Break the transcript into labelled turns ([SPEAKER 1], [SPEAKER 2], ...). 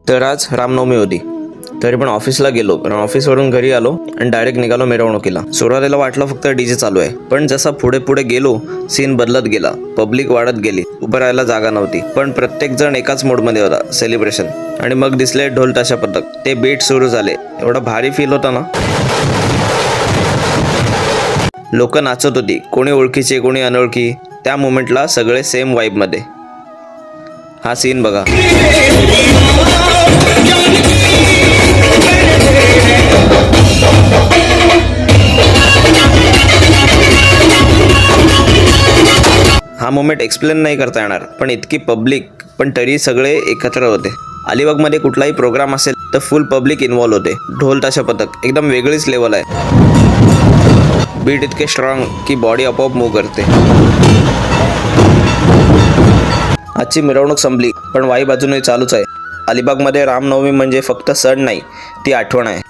[SPEAKER 1] तर आज रामनवमी होती, तरी पण ऑफिसला गेलो, पण ऑफिसवरून घरी आलो आणि डायरेक्ट निघालो मिरवणुकीला. सुरुवातीला वाटलं फक्त डीजे चालू आहे, पण जसा पुढे पुढे गेलो सीन बदलत गेला. पब्लिक वाढत गेली, उभं राहायला जागा नव्हती, पण प्रत्येक जण एकाच मोडमध्ये होता, सेलिब्रेशन. आणि मग दिसले ढोल ताशा पथक, ते बीट सुरू झाले. एवढा भारी फील होता ना. लोक नाचत होती, कोणी ओळखीचे कोणी अनोळखी. त्या मोमेंटला सगळे सेम वाईबमध्ये. हा सीन बघा. हा मोमेंट एक्सप्लेन नाही करता येणार, पण इतकी पब्लिक, पण तरी सगळे एकत्र होते. अलिबागमध्ये कुठलाही प्रोग्राम असेल तर फुल पब्लिक इन्व्हॉल्व होते. ढोल ताशा पथक एकदम वेगळीच लेवल आहे. बीट इतके स्ट्रॉंग की बॉडी आपोआप मूव्ह करते. आजची मिरवणूक संपली, पण वाईब अजूनही चालूच आहे. अलिबागमध्ये रामनवमी म्हणजे फक्त सण नाही, ती आठवण आहे.